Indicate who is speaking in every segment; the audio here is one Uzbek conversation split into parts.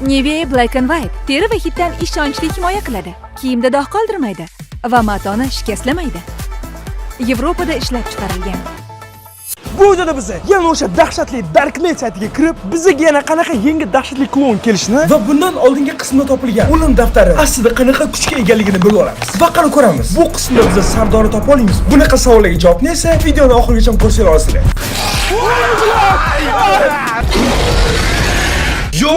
Speaker 1: Nivea Black and White teri va hiddan ishonchli himoya qiladi. Kiyimda dog' qoldirmaydi va matoni shikastlamaydi. Yevropada ishlab chiqarilgan.
Speaker 2: Bu videoda biz yana o'sha dahshatli Darknet saytiga kirib, bizga yana qanaqa yangi dahshatli klon kelishini va bundan oldingi qismda topilgan o'lim daftari aslida qanaqa kuchga egaligini bilib olamiz. Va qani ko'ramiz. Bu qismda biz Sardorni topa olamiz. Bunaqa savollarga javobni esa videoni oxirigacha ko'rsangiz olasizlar. Yo!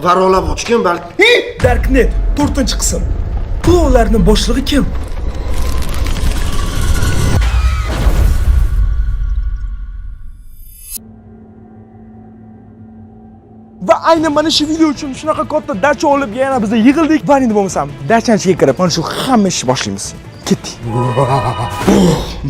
Speaker 3: Varolab ochgan balki.
Speaker 2: Darknet 4-qism. Klonlarning boshlig'i kim? Va aynan mana shu video uchun shunaqa katta dacha olib yana biz yig'ildik. Va endi bo'lmasam, dachanchiga kirib, mana shu hamma ishni boshlaymiz. Ketdik.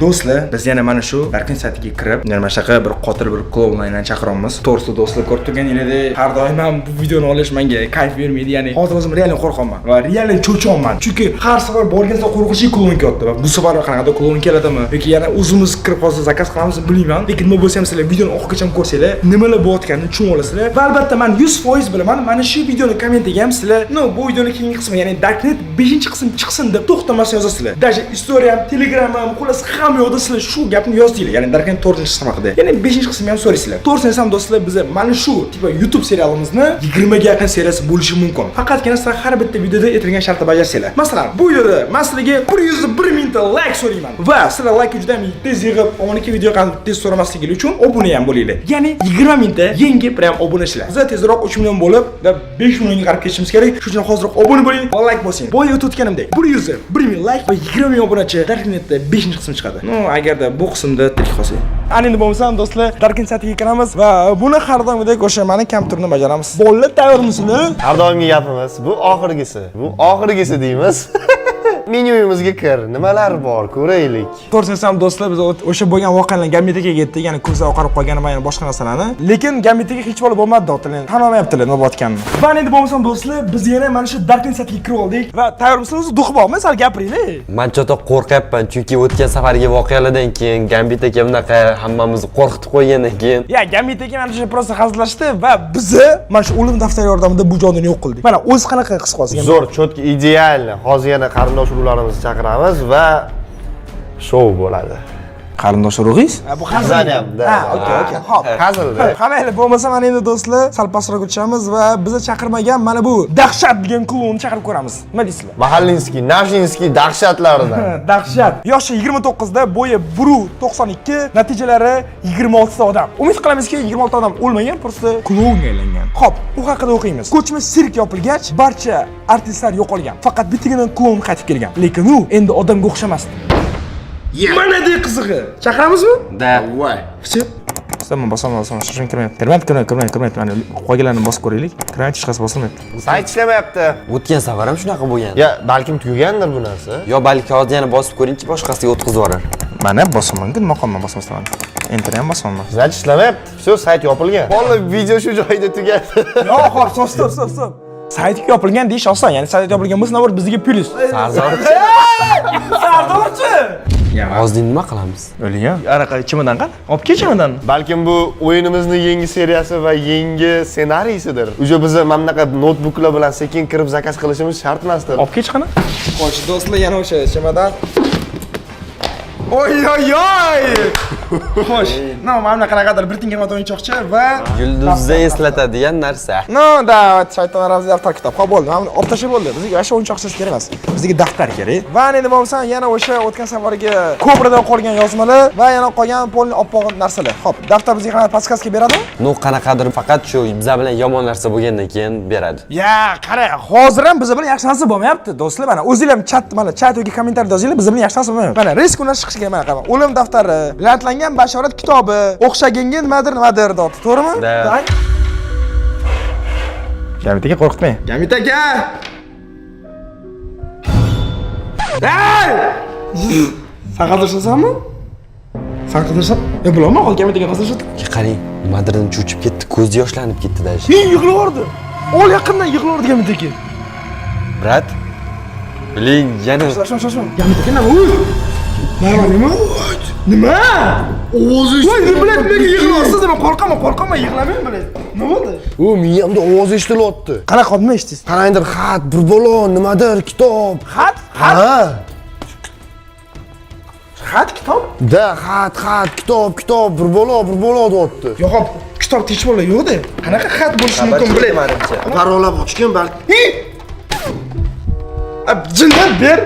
Speaker 2: Do'stlar, biz yana mana shu Darknet saytiga kirib, mana shunaqa bir qotil bir klonlarni chaqiramiz. To'g'risi do'stlar, ko'rib turganingizdek, har doim ham bu videoni olish menga kayf bermaydi. Ya'ni hozir o'zim realdan qo'rqaman va realdan cho'chonman. Chunki har safar borganda qo'rqinchli klon kelyapti va bu safar qanaqadir klon keladimi yoki yana o'zimiz kirib hozir zakaz qilamizmi bilmayman. Lekin nima bo'lsa ham sizlar videoni oxirigacha ko'rsanglar, nimalar bo'layotganini tushunib olasizlar. Va albatta men 100% bilaman. Mana shu videoni kommentiga ham sizlar, bu videoning keyingi qismi, ya'ni Darknet 5-qism chiqsin deb to'xtamasdan yozasizlar. Даже Instagram, Telegram ham, xullas hamma yoqda sizlar shu gapni yozdinglar. Ya'ni Darknet 4-qism haqida. Ya'ni 5-qismni ham so'raysizlar. To'g'risini aytsam do'stlar, biz mana shu tipa YouTube serialimizni 20 ga yaqin seriyasi bo'lishi mumkin. Faqatgina sizlar har bitta videoda aytilgan shartni bajarsanglar. Masalan, bu videoda men sizlarga 101 mingta like so'rayman. Va sizlar like juda ham tez yig'ib, omoniki video qanday tez so'ramasligingiz uchun obuna ham bo'linglar. Ya'ni 20 mingta yangi prям obunachilar. Biz tezroq 3 million bo'lib va 5 millionga qarab ketishimiz kerak. Shuning uchun hozirroq obuna bo'ling va like bosing. Boya o'tganimdek 101 ming like va 20 ming obunachi Darknetda 5-qism chiqadi. Agarda bu qismda tirik qolsak. Ana endi bo'lmasam do'stlar, Darknet saytiga kiramiz va buni har doimgidek o'sha mani kompyuterni bajaramiz. Bolalar tayyormisizlar?
Speaker 3: Har doimgi gapimiz, bu oxirgisi. Bu oxirgisi deymiz. Menyuyimizga kir. Nimalar bor, ko'raylik.
Speaker 2: To'g'risini aytsam do'stlar, biz o'sha bo'lgan voqealarni Gambitaga ketdik, ya'ni kursda oqarib qolgani va yana boshqa narsalarni. Lekin Gambitaga hech bo'lib bo'lmadi do'stlar. Tan olmayaptilar nima bo'layotganini. Va endi bo'lmasam do'stlar, biz yana mana shu Darknet saytiga kirib oldik va tayyormisizlar? O'zi duxibokmi, sal gapiringlar.
Speaker 4: Men chota qo'rqyapman, chunki o'tgan safargi voqealardan keyin Gambitaga bunaqa hammamizni qo'rqitib qo'ygandan keyin.
Speaker 2: Ya, Gambitaga mana shu prosta hazillashdi va biz mana shu o'lim daftari yordamida bu jonni yo'q qildik. Mana o'zi qanaqa his qilasiz?
Speaker 3: Zo'r, chotki, ideal. Hozir yana qarindosh urug'larimizni chaqiramiz va shou bo'ladi.
Speaker 2: Qarindosh urug'ingiz? Bu hazil. Ha, okey. Xo'p.
Speaker 3: Hazilda.
Speaker 2: Qamayli, bo'lmasa mana endi do'stlar, sal pastroq o'tishamiz va bizni chaqirmagan mana bu dahshat degan klonni chaqirib ko'ramiz. Nima deysizlar?
Speaker 3: Mahallinskiy, Navshinskiy dahshatlaridan.
Speaker 2: Dahshat. Yoshi 29 da, bo'yi 1.92, natijalari 26 ta odam. Umid qilamizki, 26 ta odam o'lmagan, просто klonga aylangan. Xo'p, u haqida o'qiymiz. Ko'chma sirk yopilgach, barcha artistlar yo'qolgan. Faqat bittagina klon qaytib kelgan. Lekin u endi odamga o'xshamasdi. Mana de qizig'i. Chaqiramizmi?
Speaker 4: Da.
Speaker 3: Voy.
Speaker 2: Pichib. Sen bosaman, shuncha kirmayapti. Mana qolganlarni bosib ko'raylik. Kirmayapti, hech qaysi bosilmayapti.
Speaker 3: Sayt ishlamayapti.
Speaker 4: O'tgan safar ham shunaqa bo'lgan.
Speaker 3: Ya, balkim tugagandir bu narsa.
Speaker 4: Yo, balki hozir yana bosib ko'ringchi, boshqasiga o'tkazib yuborar.
Speaker 2: Mana bosaman, nima qilman bosaman. Enter ham bosaman.
Speaker 3: Sayt ishlamayapti. Shu sayt yopilgan. Vallahi video shu joyda tugadi.
Speaker 2: Yo, xo'p, stop. Sayt yopilgan deyish oson, ya'ni sayt yopilgan bo'lsa, navbat bizga plyus. Sardorchi!
Speaker 4: Hozir nima qilamiz?
Speaker 2: O'ligan. Araqa chimodan qani? Olib kel chimodan.
Speaker 3: Balkim bu o'yinimizning yangi seriyasi va yangi ssenariysidir. Uje biz mana bunaqa notebooklar bilan sekin kirib zakaz qilishimiz shart emasdir.
Speaker 2: Olib kel qani? Qo'sh do'stlar, yana o'sha chimodan. Oy. Xo'sh. Mana qanaqadir bir tingamat o'yinchoqcha va
Speaker 4: Yulduzda eslatadigan narsa.
Speaker 2: Da, shaytonlarimiz daftar kitob. Xo'p, bo'ldi. Mana olib tashlab bo'ldi. Bizga o'sha o'yinchoqsiz kerak emas. Bizga daftar kerak. Va endi bo'lmasa, yana o'sha o'tgan safargi ko'prida qolgan yozmalar va yana qolgan polni oppoq narsalar. Xo'p, daftar bizga qanaqa podskazka beradimi?
Speaker 4: Qanaqadir faqat shu bizlar bilan yomon narsa bo'lgandan keyin beradi.
Speaker 2: Ya, qara, hozir ham biz bilan yaxshi narsa bo'lmayapti, do'stlar. Mana o'zinglar ham chat yoki kommentariyada yozinglar, biz bilan yaxshi narsa bo'lmayapti. Mana risk ular chiqishiga mana qarang. O'lim daftari, lantlangan bashorat kitobi, o'xshaganga nimadir deyapti, to'g'rimi?
Speaker 4: Da.
Speaker 2: Gamit aka qo'rqitmang. Gamit aka! Hey! Sen qadrsizsanmi? Sen qadrsan? Bilmayman, hol Gamit aka qadrsan.
Speaker 4: Qarang, nimadirdan cho'chib ketdi, ko'zi yoshlanib ketdi dashi.
Speaker 2: Yig'laverdi. Ol yaqindan yig'laverdi Gamit aka.
Speaker 4: Brat. Biling, yana.
Speaker 2: Shoshma. Gamit aka nima u? Nima? Nima? Ovoz eshitdim. Voy, nima bilan nimaga yig'layapsiz? Men qo'rqaman, yig'lamayman bilan. Nima bo'ldi?
Speaker 3: U miyamda ovoz eshitilyapti.
Speaker 2: Qanaqa nima eshitdingiz?
Speaker 3: Qanaydir xat, bir balo, nimadir, kitob.
Speaker 2: Xat?
Speaker 3: Ha.
Speaker 2: Xat, kitob?
Speaker 3: Da, xat, kitob, bir balo deyapti.
Speaker 2: Yo'q, kitob tinch bola yo'q-da. Qanaqa xat bo'lishi mumkin bilmaymanimcha.
Speaker 3: Parolab ochgan balki.
Speaker 2: Jindan ber.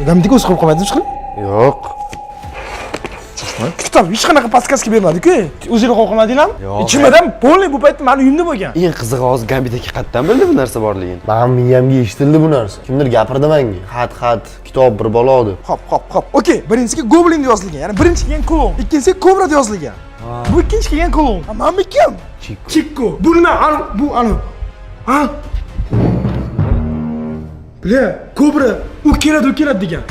Speaker 2: Gamdiki o'zi qilib qolmadimi chiqib?
Speaker 3: Yo'q.
Speaker 2: Kitob hech qanaqa podkastga bermadi-ku. O'zingiz qo'yib qolmadinglarmi? Ichimdan polniy bu paytda meni uyimda bo'lgan.
Speaker 4: Eng qizig'i hozir Gambidagi xatdan bildi bu narsa borligini.
Speaker 3: Men miyamga eshitildi bu narsa. Kimdir gapirdi menga. Xat, kitob, bir balo deb.
Speaker 2: Hop. Okey, birinchisiga Goblin deb yozilgan. Ya'ni birinchi kelgan klon, ikkinchisiga Cobra deb yozilgan. Bu ikkinchi kelgan klon. Menmi kim? Chikko. Bu nima? Bu ana. Ha? Bile, Cobra. U keladi degan.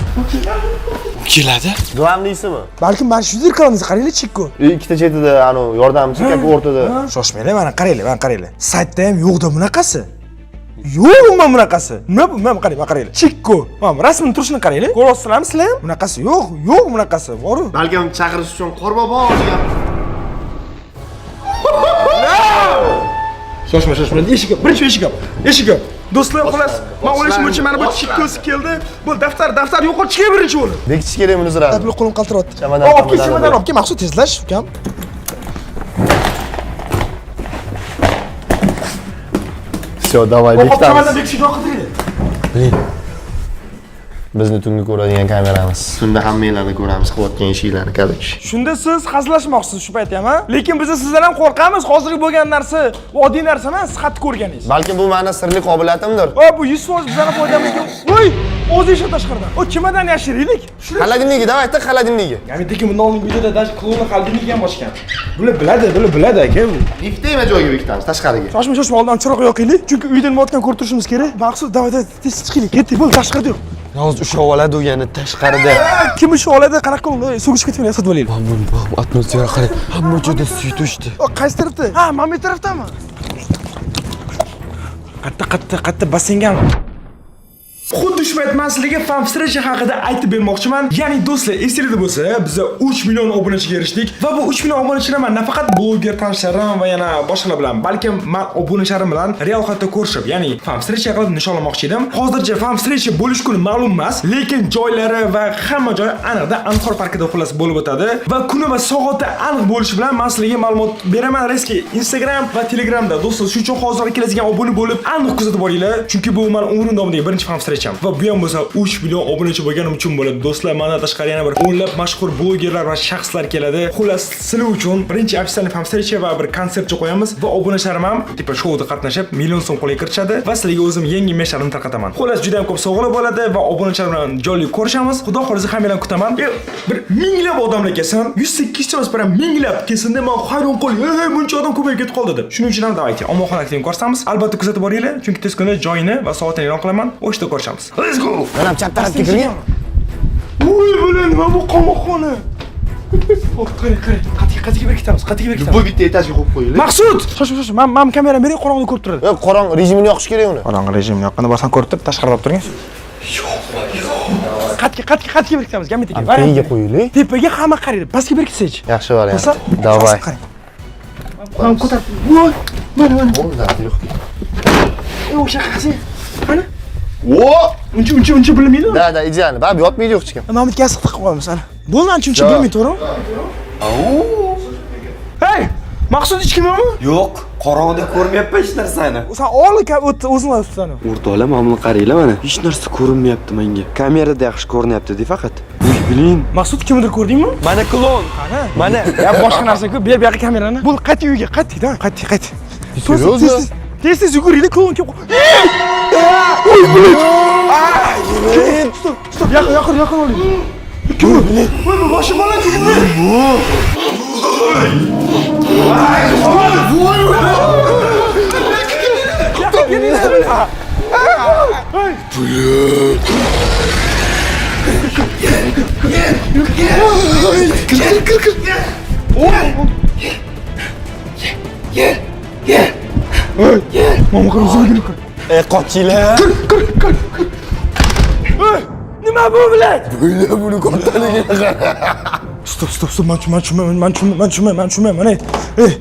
Speaker 2: Keladi?
Speaker 3: Glavniysimi?
Speaker 2: Balkim mana shu zirkalangiz qaranglar Chikko.
Speaker 3: Ikkita chetida anu yordamchi kapi o'rtada.
Speaker 2: Shoshmanglar, mana qaranglar. Saytda ham yo'q-da bunaqasi. Yo'q umuman bunaqasi. Nima bu? Mana qaranglar. Chikko. Mana rasmini turishini qaranglar. Ko'ryapsizlarmi sizlar ham? Bunaqasi yo'q bunaqasi. Bor-ku.
Speaker 3: Balkim chaqirish uchun qorbobo degan.
Speaker 2: Shoshma. Eshik. Do'stlar, xolos, men o'ylashimcha mana bu Chikkosi keldi. Bu daftar yo'qolib chiqay birinchi o'rin.
Speaker 3: Bekitish kerak buni zira.
Speaker 2: Tablo qo'lim qaltiryapti.
Speaker 3: Chamadan
Speaker 2: Olib kel, maqsud tezlash, ukam.
Speaker 3: Всё, давай bekitamiz.
Speaker 2: Chamadan bekitishni qiling.
Speaker 3: Bizni tungi ko'radigan kameramiz. Tunda hammanglarni ko'ramiz, qilayotgan ishinglarni kadek.
Speaker 2: Shunda siz hazillashmoqsiz shu paytda ham, lekin biz sizdan ham qo'rqamiz. Hozirgi bo'lgan narsa oddiy narsa emas, siz xat ko'rganingiz.
Speaker 3: Balki bu meni sirli qobiliyatimdir.
Speaker 2: Bu 100% bizning foydamizga. Voy, o'zi eshit tashqarida. O kimadan yashiraylik?
Speaker 3: Холодильниги, давай, ты холодильниги.
Speaker 2: Gamidagi bundan oldingi videoda даже klonni холодильnigiga ham ochgan. Bular biladi aka.
Speaker 3: Liftda nima joyga bekitamiz, tashqariga.
Speaker 2: Shoshma, oldin chiroq yoqaylik. Chunki uyda nima o'tgan ko'rib turishimiz kerak. Maqsud, davay, tez chiqaylik. Ketdik, bo'l, tashqarida yo'q.
Speaker 4: Hozir ushlab oladi u yana tashqarida.
Speaker 2: Kim ushlab oladi? Qanaqa qilib sug'ishib ketmaydi, sotib olaylik.
Speaker 4: Bu atmosfera qarang. Hamma joyda suv to'shdi.
Speaker 2: Qaysi tarafda? Ha, mana bu tarafdami? Qatta bassengami? Xuddi shu payt men sizlarga Famstrecha haqida aytib bermoqchiman. Ya'ni do'stlar, esingizda bo'lsa, biz 3 million obunachiga erishdik va bu 3 million obunachilar men nafaqat bloger tanishlarim va yana boshqalar bilan, balkim men obunachilarim bilan real hayotda ko'rishib, ya'ni Famstrecha qilib nishonlamoqchi edim. Hozircha Famstrecha bo'lish kuni ma'lum emas, lekin joylari va hamma joy aniqda Anqor parkida xullas bo'lib o'tadi va kuni va soati aniq bo'lishi bilan men sizlarga ma'lumot beraman. Reski Instagram va Telegramda do'stlar, shu uchun hozir kelasigan obuna bo'lib aniq kuzatib boringlar, chunki bu men umrim davomida birinchi Famstrecha va bu ham bo'lsa 3 million obunachi bo'lganim uchun bo'ladi. Do'stlar, mana tashqari yana bir o'nlab mashhur blogerlar va shaxslar keladi. Xullas, sizlar uchun birinchi ofitsial Famstrecha va bir konsertcha qo'yamiz va obunachilarim ham tipa shouda qatnashib, million so'm qo'lga kiritishadi va sizlarga o'zim yangi meshlarimni tarqataman. Xullas, juda ham ko'p sovg'alar bo'ladi va obunachilar bilan jonli ko'rishamiz. Xudo xolisa hammalarni kutaman. Bir minglab odamlar kelsin, 108 ta bilan minglab kelsin deb men hayron qoldim. Buncha odam ko'payib ketib qoldi deb. Shuning uchun ham davaychi, omonxona aktivini ko'rsatamiz. Albatta kuzatib boringlar, chunki tez kunda joyini va soatini e'lon qilaman. O'shda ko'rishamiz. Let's go.
Speaker 3: Mana chap tarafga kirgan.
Speaker 2: Voy, bular nima bu qamoqxona? Qarang. Qatiga berkitamiz.
Speaker 3: Bu bitta etajga qo'yib qo'yinglar.
Speaker 2: Maqsud, shosh. Men kameram bering, qorong'ida ko'rib turadi.
Speaker 3: Qorong rejimini yoqish kerak uni.
Speaker 2: Qorong'i rejimni yoqqanda bosan ko'rib turib, tashqarida olib turgan. Yo'q. Qatiga berkitamiz, gamitaga.
Speaker 3: Tepaga qo'yinglar.
Speaker 2: Tepaga hamma qaraydi. Pastga berkitsangchi.
Speaker 3: Yaxshi variant. Davay.
Speaker 2: Ham ko'tarib. Voy, mana.
Speaker 3: Bo'ldi, yo'q.
Speaker 2: O'sha qasi. Mana.
Speaker 3: O!
Speaker 2: Uncha bilmaydi.
Speaker 3: Da, idealni. Bab yotmaydi yo'q hech kim.
Speaker 2: Mana bitta gaz tiqib qo'yamiz ana. Bo'ldi, uncha bilmaydi, to'g'rimi? Hey! Maqsud hech kim yo'qmi?
Speaker 4: Yo'q, qorong'ida ko'rmayapman hech narsani.
Speaker 2: Sen o'zing o'zing.
Speaker 4: O'rtoqlar, mana buni qaranglar mana. Hech narsa ko'rinmayapti menga. Kamerada yaxshi ko'rinyapti-da faqat. Bilin.
Speaker 2: Maqsud kimdir ko'rdingmi?
Speaker 4: Mana klon.
Speaker 2: Qani?
Speaker 4: Mana.
Speaker 2: Ya boshqa narsa-ku, bu yoqqa kamerani. Bu qayt uyga, qayt-da, qayt. Tez yuguraylik, klon kim? Oy, bilet. Stop, yaqin oling. Kim? Voy, bu boshim bo'ladi. Voy. Mama qara o'zingga kir.
Speaker 4: Qochinglar.
Speaker 2: Kir. Nima nima bu bilan?
Speaker 3: Bo'yla buni kattaligini qara.
Speaker 2: Stop, man tushunmayman. Mana,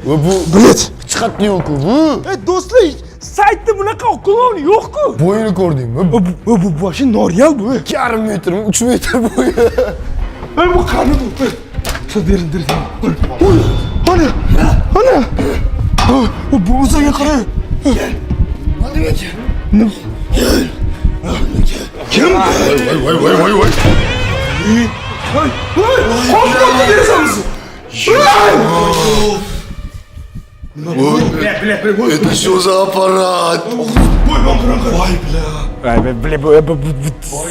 Speaker 3: Va bu
Speaker 2: bilet.
Speaker 3: chiqatdi-ku bu.
Speaker 2: Do'stlar, saytda bunaqa klon yo'q-ku.
Speaker 3: Bo'yini ko'rdingmi?
Speaker 2: Bu boshi noreal bu.
Speaker 3: 2,5 metrmi, 3 metr bo'yi.
Speaker 2: Bu qani bu? Shu berin. Ana. Bu o'ziga qara. Kim? Voy. Qo'rqib derasangiz.
Speaker 3: Это что за аппарат?
Speaker 2: Voy, bu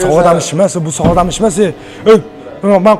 Speaker 2: sog'dam ishmas, bu sog'dam ishmas. Men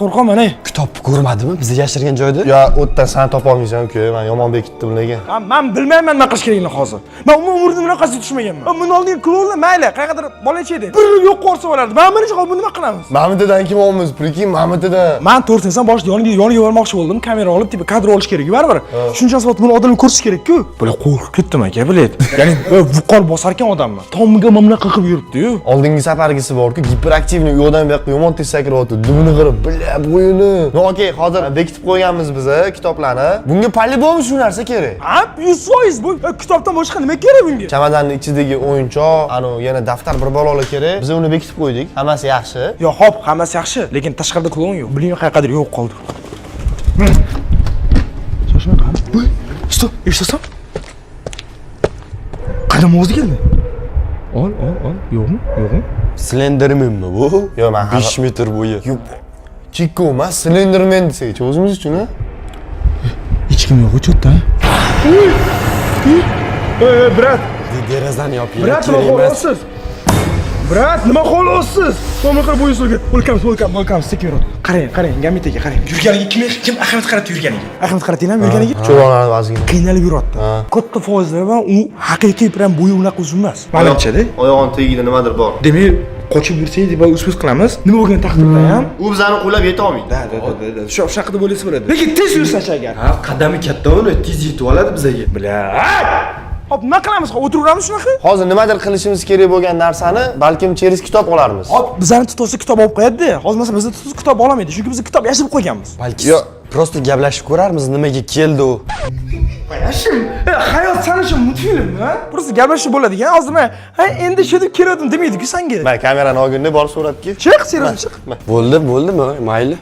Speaker 2: qo'rqaman, ey.
Speaker 4: Kitobni ko'rmadimi? Bizni yashirgan joyda?
Speaker 3: Ya, o'tdan sen topa olmaysan-ku. Men yomon bekitdim lekin.
Speaker 2: Men bilmayman nima qilish kerakligini hozir. Men umrimda bunaqasiga tushmaganman. Buni oldin klonlar mayli, qayerdir bolacha edi. Bir yo'q qo'rsa bo'lardi. Men birinchi qolib buni nima qilamiz?
Speaker 3: Mamitidan kim olamiz? Prikin, Mamitidan.
Speaker 2: Men 4 inson boshida yoniga bormoqchi bo'ldim. Kamera olib, tipi kadr olish kerak, baribir. Shuncha vaqt buni odamlar ko'rish kerak-ku. Bular qo'rqib ketdim aka, bilet. Ya'ni vuqor bosarkan odamman. Tomiga mamlaqa qilib yuribdi-yu.
Speaker 3: Oldingi safargisi bor-ku, giperaktivniy u yoqdan bu yoqqa yomon tez sakrayapti. Dumini qirib, bilab bo'yini. No, okey, hozir bekitib qo'yganmiz biz kitoblarni. Bunga polibom shu narsa kerak.
Speaker 2: Ha, 100% bu kitobdan boshqa nima kerak bunga?
Speaker 3: Chamadonning ichidagi o'yinchoq, yana daftar bir balolar kerak. Biz uni bekitib qo'ydik. Hammasi yaxshi.
Speaker 2: Yo, hop, hammasi yaxshi, lekin tashqarida klon yo'q. Bilmayman qayerdadir yo'q qoldi. Shoshma qani. Voy, stop, eshitasan? Qadam o'zi keldi. Ol. Yo'qmi?
Speaker 4: Slendermanmi bu?
Speaker 3: Yo'q, men
Speaker 4: 5 metr bo'yi.
Speaker 3: Chikko emas, Slenderman desak, o'zimiz uchun-a?
Speaker 2: Hech kim yo'q o'chotda. Brat.
Speaker 4: Derazani yoping.
Speaker 2: Brat, nima qilasiz? Brat, nima qilasiz? To'miqir bo'yisulga. Welcome, secure. Qarang, Gamitaga qarang. Yurganiga kim ahamiyat qaratdi yurganiga? Ahamiyat qaratinglarmi yurganiga?
Speaker 3: Cho'g'onlarni vazgina.
Speaker 2: Qiynalib yuryapti. Katta foizlar bilan u haqiqiy bilan bo'yi unaqa uzilmas. Menimcha-da.
Speaker 3: Oyog'on tagida nimadir bor.
Speaker 2: Demak, qochib yursangiz deb o'z qilamiz. Nima bo'lgan taqdirda ham
Speaker 3: U bizani qo'llab yeta olmaydi.
Speaker 2: Da. Shu haqida bo'lsa bo'ladi. Lekin tez yursa-chi agar.
Speaker 4: Ha, qadami katta uni tez yetib oladi bizga.
Speaker 2: Bila. Hop, nima qilamiz? O'tiraveramiz shunaqa?
Speaker 3: Hozir nimadir qilishimiz kerak bo'lgan narsani balkim cheris kitob olarmiz.
Speaker 2: Hop, bizani tutuvchi kitob olib qo'yadi-da. Hozir masalan bizda tutuvchi kitob olmaydi, chunki biz kitob yashirib qo'yganmiz.
Speaker 4: Balki prosta gaplashib ko'rarmiz, nimaga keldi u.
Speaker 2: Yashim, hayot sana uchun multfilm, ha? Prosta gaplashib bo'ladigan. Hozir men, endi shu deb keldim demaydi-ku senga.
Speaker 3: Men kamerani olganda borib so'ratga.
Speaker 2: Chiq, serios chiq.
Speaker 4: Bo'ldimi? Mayli.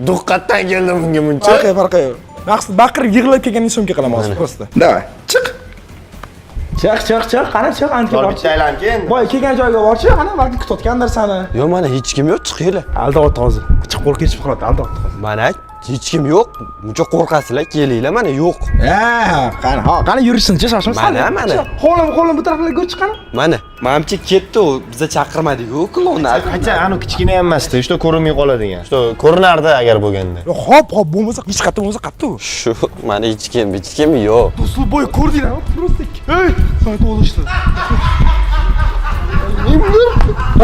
Speaker 3: Duqqatdan keldim bunga muncha.
Speaker 2: Farqi yo'q. Maqsad baqirib yig'lab kelgandan so'ng qilaman hozir prosta. Davay, chiq. Chiq, qani chiq, ancha bor.
Speaker 3: Bitta aylanki endi.
Speaker 2: Voy, kelgan joyga borchi, qani balki kutayotgandir seni.
Speaker 4: Yo'q, mana hech kim yo'q, chiqinglar.
Speaker 2: Aldayapti hozir. Chiq qo'l ketib qoladi, aldayapti hozir.
Speaker 4: Mana hech kim yo'q. Muncha qo'rqasizlar, kelinglar, mana yo'q.
Speaker 2: Qani yurishsinchi, shoshma.
Speaker 4: Mana.
Speaker 2: Qo'lim bu taraflarga ko'ch chiqani.
Speaker 4: Mana, menimcha ketdi u. Biza chaqirmadik-ku klonni.
Speaker 3: Qancha anu kichkina emasdi, shu ko'rinmay qoladigan. Shu ko'rinardi agar bo'lganda.
Speaker 2: Hop, bo'lmasa hech qayerda bo'lmasa qayerda u.
Speaker 4: Shu, mana hech kim yo'q.
Speaker 2: Do'stlar boy ko'rdinglarmi? Prosta. Ey, sayt olishdi.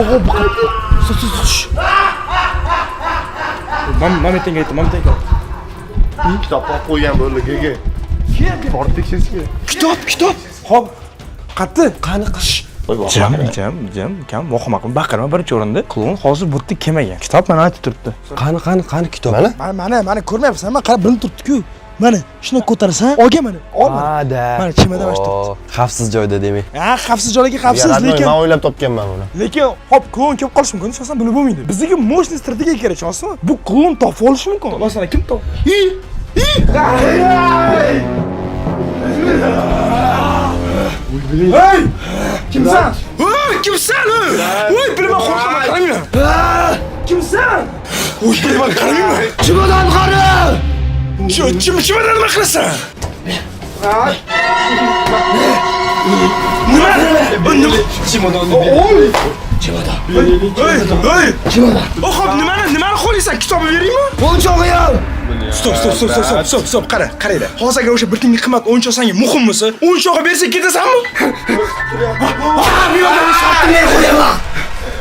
Speaker 2: Oho, bu qayerda? Momentenga aytdim.
Speaker 3: Kitob olib qo'ygan bo'ldi, Borib tekshirish kerak.
Speaker 2: Kitob. Hop. Qani qish. Jam, kam vahima baqirma birinchi o'rinda. Klon hozir bu yerda kelmagan. Kitob mana aytib turibdi.
Speaker 4: Qani kitob?
Speaker 2: Mana ko'rmayapsan? Men qarab bilib turibdi-ku. Mana shuni ko'tarsan, olga mana. Olma. Mana chimada bosh turibdi.
Speaker 4: Xavfsiz joyda demak.
Speaker 2: Ha, xavfsiz joyga xavfsiz, lekin
Speaker 3: men o'ylab topganman uni.
Speaker 2: Lekin hop, klon kelib qolishi mumkin, asosan bilib bo'lmaydi. Bizga mощный strategiya kerak, tushunyapsizmi? Bu klon topib olishi mumkin. Masalan, kim top? Hey! Kimsan? Kimsan? Voy, bilma qo'rqaman, qaramayman. Kimsan? Voy, bilma qaramayman. Chimadan qara! Chimadan nima qilasan? Nima? Chimadan. Oy! Chimadan. Hey! Chimadan. Xo'p, nimani qo'laysan? Kitobni beraymi? O'yinchog'i ham. Stop, qaraydi. Hozir agar o'sha bir tiyinlik qimmat o'yinchoq senga muhimmisi, o'yinchoqni bersa ketasanmi?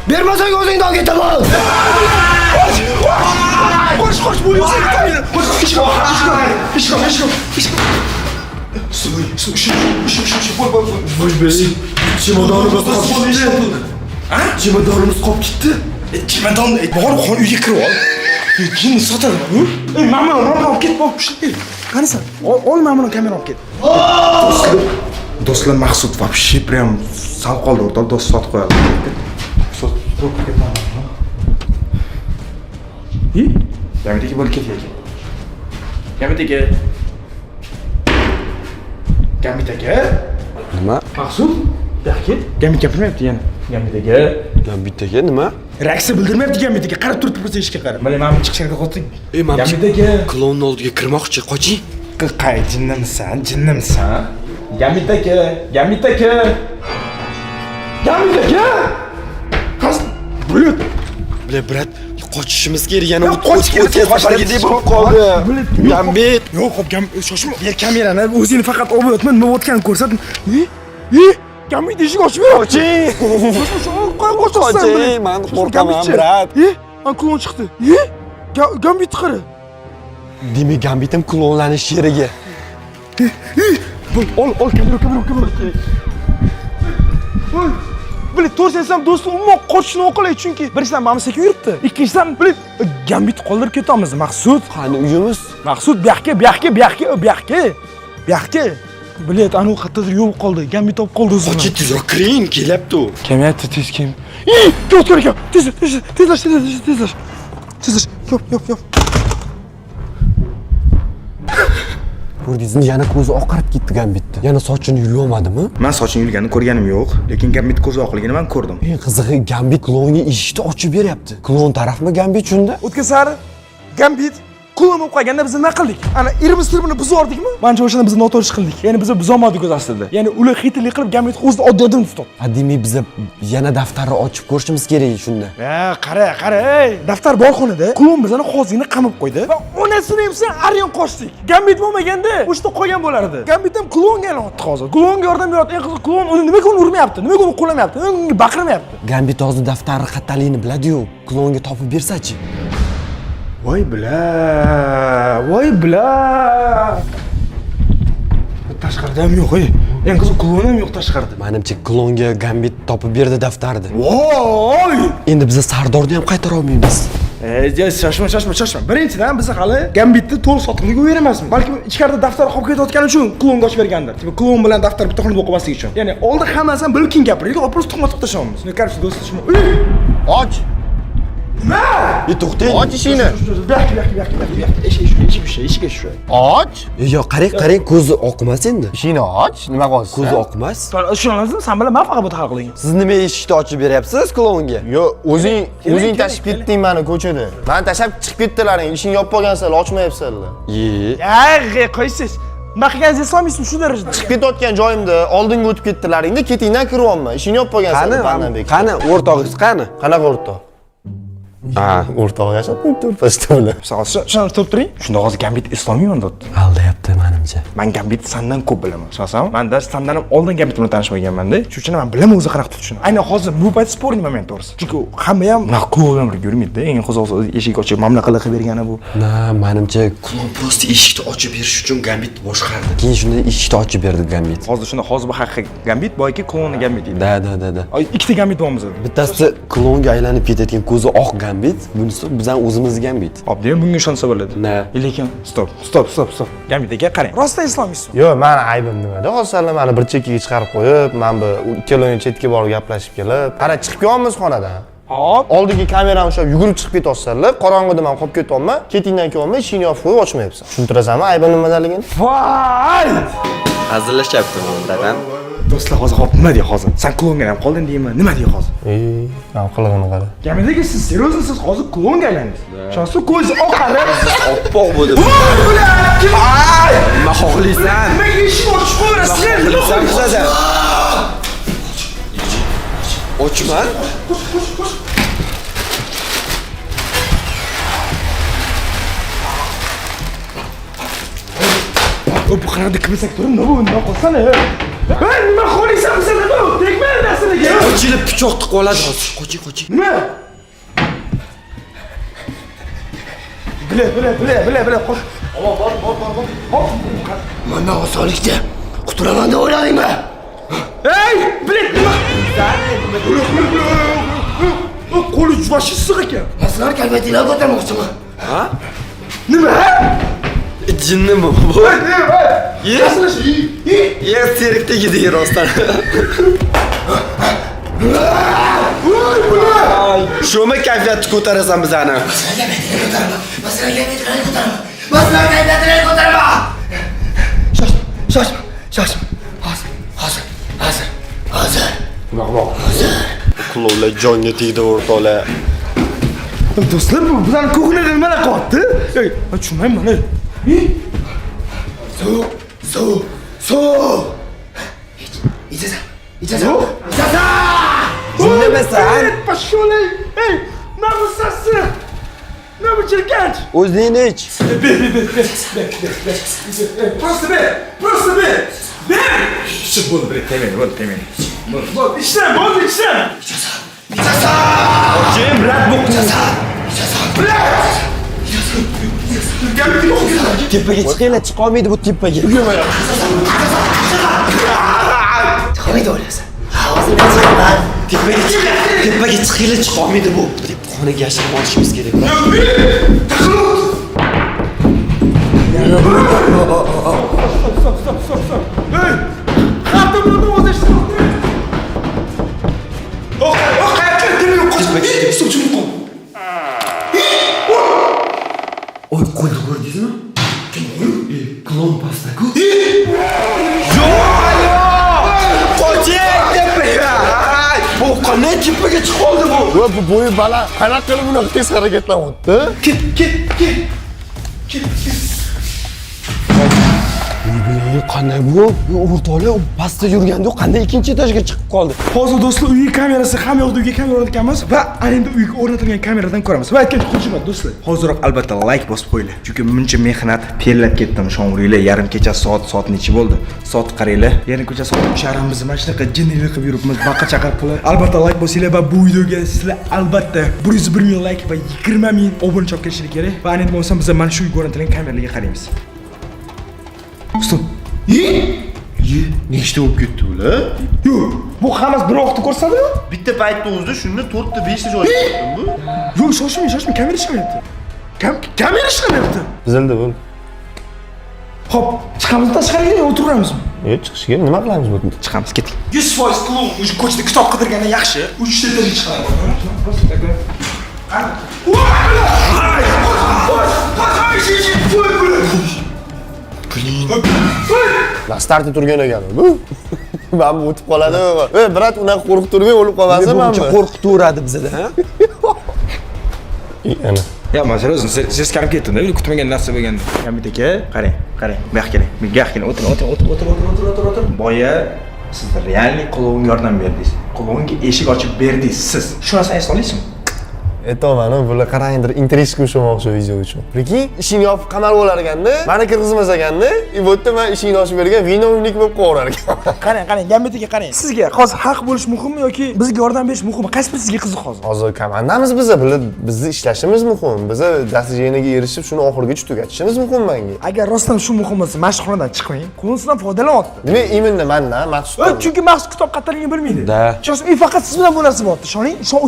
Speaker 2: Bermasang o'zingdan ketaman. Qoch, bu yo'q. Ha? Chemadonimiz qolib ketdi. Chemadonni borib xon uyga kirib ol. Jinni sotadimi? Mana olib ket, bop ishla. Qanasan? Ol mana kamera olib ket. Do'stlar Maqsud вообще прям sal qoldi o'rtoq, do'st sotib qo'yadi. Sotib ketman. Gamit aka bo'lib ketyapti. Gamit aka. Gamit aka.
Speaker 4: Nima?
Speaker 2: Maqsud, ket. Gamit gapirmayapti yana. Gamit aka.
Speaker 4: Gambit aka nima?
Speaker 2: Reaksiya bildirmayapti Gamit aka. Qarab turib tursa ishga qarab. Mana men chiqishga qo'ydik.
Speaker 4: Gamit
Speaker 2: Gamit aka.
Speaker 4: Klonning oldiga kirmoqchi, qoching.
Speaker 2: Qay jinnimisan? Gamit aka. Gamit aka. Gamit aka. Qas, bulut.
Speaker 4: Brat, qochishimiz kerak. Yana
Speaker 2: qochishga
Speaker 4: safarga deb bo'lib qoldi. Gambit.
Speaker 2: Yo'q, hop, shoshma. Ber kamerani, o'zingni faqat olib o'tma, nima o'tganini ko'rsat. Gambit eshik ochib ber.
Speaker 4: Qoching. Qoching, men qo'rqaman, brat.
Speaker 2: Klon chiqdi. Gambit qara.
Speaker 4: Demak, Gambitim klonlanish yeriga.
Speaker 2: Ol, kamera. Bilib, to'rsam do'stim umuman qochishni o'qilaydi chunki birinchidan mana sekin yuribdi. Ikkinchidan bilib, Gambit qoldirib ketamiz. Maqsud,
Speaker 4: Qani uyimiz?
Speaker 2: Maqsud, bu yoqqa. Bilet, anu qayerdadir yo'l qoldi. Gambit topib qoldi o'zini.
Speaker 4: Qoching, tezroq kiring, kelyapti u.
Speaker 2: Kamyapti, tez kim? Ko'tkar ekan. Tezlash. Yop.
Speaker 4: Ko'rdingizmi, yana ko'zi oqarib ketdi Gambitni. Yana sochini yulolmadimi?
Speaker 2: Men sochini yulganini ko'rganim yo'q, lekin Gambit ko'zi oqligini men ko'rdim.
Speaker 4: Eng qizig'i, Gambit klonga eshikni ochib beryapti. Klon tarafmi Gambit shunda?
Speaker 2: O'tgan sari Gambit klon bo'lib qolganda biz nima qildik? Ana irimiz tirbini buzordikmi? Mencha o'shanda biz noto'g'ri qildik. Ya'ni biz buzolmadik o'z aslida. Ya'ni ular xitlik qilib Gambit o'zini oddiy odam tutdi.
Speaker 4: Demak, biz yana daftarni ochib ko'rishimiz kerak shunda.
Speaker 2: Qara, daftar bor xonada. Klon bizani hozirni qamab qo'ydi. Va onasini ham aryon qochdik. Gambit bo'lmaganda o'shda qolgan bo'lardi. Gambit ham klonga aylanibdi hozir. Klonga yordam beryapti. Eng qizi klon uni nimaga urmayapti? Nimaga uni qo'llamayapti? Unga baqirmayapti.
Speaker 4: Gambit hozir daftarni xattaligini biladi-yu, klonga topib bersa-chi?
Speaker 2: Voy bila. Tashqarida ham yo'q, Eng qizi klon ham yo'q tashqarida.
Speaker 4: Menimcha klonga Gambit topib berdi daftarni.
Speaker 2: Voy!
Speaker 4: Endi biz Sardorni ham qaytara olmaymiz.
Speaker 2: Shoshma. Birinchidan biz hali Gambitni to'liq sotuvga qo'yvermasmiz. Balkim ichkarida daftar qolib ketayotgani uchun klonga ochib bergandir. Tipo klon bilan daftar bitta xonada o'qimaslik uchun. Ya'ni oldin hammasini bilib keyin gapiraylik, просто tuhmat qilib tashlaymiz. Qarshi do'stlar,
Speaker 3: Och.
Speaker 2: nima?
Speaker 4: To'xtang.
Speaker 3: Och ishingni.
Speaker 2: Eshik shu.
Speaker 3: Och.
Speaker 4: Yo'q, qarang, ko'zi oqmas endi.
Speaker 3: Ishingni och. Nima qolsa?
Speaker 4: Ko'zi oqmas.
Speaker 2: Ishonasizmi? Sen bilan men faqat bu hal qiling.
Speaker 4: Siz nima eshikni ochib beryapsiz klonga?
Speaker 3: Yo'q, o'zing tashib ketding meni ko'chada. Men tashab chiqib ketdilaring, ishingni yopib qolgansizlar, ochmayapsizlar.
Speaker 2: Qo'ysiz. Nima qilganingizni eslolmaysizmi shu darajada?
Speaker 3: Chiqib ketayotgan joyimda oldinga o'tib ketdilaringda, ketingdan kiryapman. Ishingni yopib qolgansizlar Bandabek.
Speaker 4: Qani, o'rtog'ingiz qani?
Speaker 3: Qanaqa o'rtoq? O'rtoq yashab turibdi pastovda.
Speaker 2: Shuni turib turing. Shunda hozir Gambit eslolmayman debdi.
Speaker 4: Aldayapti menimcha.
Speaker 2: Men Gambit sandan ko'p bilaman. Tushunasanmi? Men dar sandan ham oldin Gambit bilan tanishib olganman-da. Shuning uchun men bilaman o'zi qanaqa tutishini. Aynan hozir bu payt sportni moment to'g'risi. Chunki hamma ham klon yurmaydi-da. Eng qo'zg'olsa eshik ochib mamlaqa qilib bergani bu.
Speaker 4: Menimcha klon prosta eshikni ochib berish uchun Gambit boshqardi. Keyin shunda eshikni ochib berdi Gambit.
Speaker 2: Hozir bu haqiqiy Gambit, boyki klonni Gambit edi.
Speaker 4: Da.
Speaker 2: Ikkita Gambit bormiz.
Speaker 4: Bittasi klonga aylanib ketayotgan ko'zi oq Gambit, bunisi bizning o'zimiz Gambit.
Speaker 2: Hop, demak bunga ishonsa bo'ladi. Lekin stop. Gambit aka, qarang. Rostdan eslolmaysizmi?
Speaker 3: Yo'q, meni aybim nimada? Hozir meni bir chekkaga chiqarib qo'yib, men bu ikkaloni chetga borib gaplashib kelib, qara chiqib kelyapmiz xonadan.
Speaker 2: Hop,
Speaker 3: Oldiga kamerani ushlab yugurib chiqib ketyapsizlar. Qorong'ida men qolib ketyapman. Ketingdan kelyapman, ishingni yopib qo'yib ochmayapsan. Tushuntirasanmi aybim nimadaligini?
Speaker 2: voy!
Speaker 4: Hazillashyaptimi bratан?
Speaker 2: Do'stlar, hozir nima dey hozir? Sen klonga ham qolding deyman. Nima dey hozir?
Speaker 3: Men qilig'ini qara.
Speaker 2: Gambit aka, siz seriozmisiz? Hozir klonga aylandingiz. Shunisi ko'zi oqarib,
Speaker 4: Oppoq bo'ldi. Nima xohlaysan?
Speaker 2: nimaga eshik ochib qo'yasiz?
Speaker 4: Bizadan. Ochma.
Speaker 2: Bu qanday kimsak turib, nima qilsana? Nima xohlaysan bizdan bu? Tegma narsaga.
Speaker 4: Ochilib pichoq tiqib oladi hozir. Qoching.
Speaker 2: Nima? Bila. Qoch. Bor. Hop.
Speaker 5: Mana osonlikda qutulaman deb o'yladingmi?
Speaker 2: Ey, bilet nima? Qo'li juvosh issiq ekan.
Speaker 5: Sizlar kalvatinglar ko'tarmoqchiman.
Speaker 2: Nima?
Speaker 4: Jinnimi bu? Ye, serikdagi deydi rostdan. Shumi kayfiyatni ko'tarasan bizani?
Speaker 5: Sizlar kalvatinglarni ko'tarma. Shoshma. Hozir.
Speaker 3: Qulovlar jonga tegdi o'rtoqlar.
Speaker 2: Do'stlar, bu bizani ko'knada nimalar qilyapti? Ey, men tushunmayman.
Speaker 5: Suv. İçeceğim.
Speaker 4: Dinlamasan,
Speaker 2: Pashsholay. Ey, nima bo'lsasi? Nima chirkanch?
Speaker 4: o'zingni ich.
Speaker 2: Просто ber. Ber. Shu bo'ldi, ber, temaydi. Bo'ldi, ishlan.
Speaker 4: Jim, rad bu. Tepaga chiqinglar, chiqolmaydi bu tepaga.
Speaker 5: Çıkamaydı öylesin. Ağzından çıkma.
Speaker 4: Tepaga chiqinglar, chiqolmaydi bu. Deb xonaga yashirib olishimiz kerak.
Speaker 2: Hey! Xato bo'ldi, o'zi ishlayapti.
Speaker 4: Oy, qo'lni ko'rdingizmi? Klon pastda-ku. Qoching tepaga! Bu qanday tepaga chiqoldi bu?
Speaker 3: Va bu bo'yi baland. Qanaqa qilib bunaqa tez harakatlanyapti?
Speaker 2: Ket.
Speaker 4: Qanday bu? O'rtoqlar pastda yurganda qanday ikkinchi etajga chiqib qoldi?
Speaker 2: Hozir do'stlar, uy kamerasi, hamma yoqda uyga kamera o'rnatganmiz va endi uyga o'rnatilgan kameradan ko'ramiz. Va aytgan qo'shimcha do'stlar, hozirroq albatta like bosib qo'yinglar. Chunki buncha mehnat terlab ketdim, shomuriylar. Yarim kecha soat necha bo'ldi? Soat qaranglar. Yarim kecha soat 3:30 biz mana shunaqa jinnilik qilib yuribmiz, baqa-chaqa qilib. Albatta like bosinglar va bu videoga sizlar albatta 101 ming like va 20 ming obunachi olib kelishlik kerak. Va endi bo'lmasa biz mana shu uyga o'rnatilgan kameralarga qaraymiz. Stop.
Speaker 3: Nechta bo'lib ketdi ular?
Speaker 2: Yo'q, bu hammasi bir vaqtda ko'rsatadi.
Speaker 3: Bitta paytda o'zida shunda 4 ta 5 ta joy ko'rdim bu.
Speaker 2: Yo'q, shoshmang, kamera ishlamayapti. Kamera ishlamayapti.
Speaker 3: Bizildi bu.
Speaker 2: Hop, chiqamiz tashqariga o'tiramiz.
Speaker 3: Chiqishga nima qilamiz bu yerda?
Speaker 2: Chiqamiz, keting. 100% klub, o'sha ko'chada kitob qidirgandan yaxshi. 3 ta til chiqadi.
Speaker 3: La startda turgan ekan bu. Men bu o'tib qoladi. Ey, brat, unaqa qo'rqib turmay o'lib qolmasin men.
Speaker 4: Qo'rqitveradi bizda, ha?
Speaker 3: Ana.
Speaker 2: Ya, men seriously, siz qarab ketdim-da, kutmagan narsa bo'lganda. Hamid aka, qarang. Bu yoqqa keling. Bu yoqqa keling. O'tir. Boya siz realniy qulovga yordam berdingiz. Qulovga eshik ochib berdingiz siz. Shu narsani esla olasizmi?
Speaker 3: Aytaman, bular qarangdir, intereshga o'xshamoqchi video uchun. Lekin ishingni yopib qamalib olar ekanda, meni kirgizmas ekanda, bu yerda men ishingni ochib bergan vinovnik bo'lib qolaverar ekan.
Speaker 2: Qarang, Gambitiga qarang. Sizga hozir haq bo'lish muhimmi yoki bizga yordam berish muhimmi? Qaysi biri sizga qiziq hozir?
Speaker 3: Hozir komandamiz bizni ishlashimiz muhim. Bizni dasturchiga erishib, shuni oxirigacha tugatishimiz muhim menga.
Speaker 2: Agar rostdan shu muhim bo'lsa, mashqxonadan chiqmang. Qo'lingizdan foydalanyapti.
Speaker 3: Demak, imенно mendan maqsud.
Speaker 2: Chunki maqsad kitob qattiqligini bilmaydi.
Speaker 4: Da.
Speaker 2: Chunki faqat siz bilan bu narsa bo'lyapti.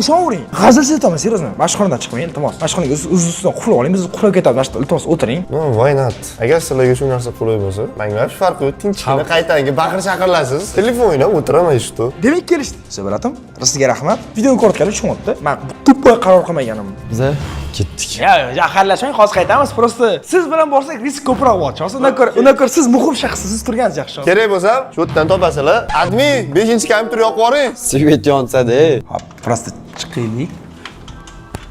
Speaker 2: Ishonavering. G'azalsiz aytaman, seriously. Mashqxonadan chiqmang, iltimos. Mashqxonaga o'z-o'zidan qulab oling. Biz qulab ketamiz. Iltimos, o'tiring.
Speaker 3: No, why not? Agar sizlarga shu narsa qulay bo'lsa, menga hech farqi yo'q. Tinchgina qaytanga baqir-chaqirlasiz. Telefon o'ynab o'tiraman shu.
Speaker 2: Demak, kelishdi. Bratim, sizga rahmat. Videoni ko'rganlar tushunyapti. Men tuppa qaror qilmaganim.
Speaker 4: Biza ketdik.
Speaker 2: Jahlashmang, hozir qaytamiz. Prosta siz bilan borsak risk ko'proq bo'lyapti. Undan ko'ra siz muhim shaxssiz, siz turganingiz yaxshi.
Speaker 3: Kerak bo'lsa, shu yerdan topasizlar. Admin 5-kompyuter yoqib yuboring.
Speaker 4: Svet yonsada.
Speaker 2: Hop, prosta chiqaylik.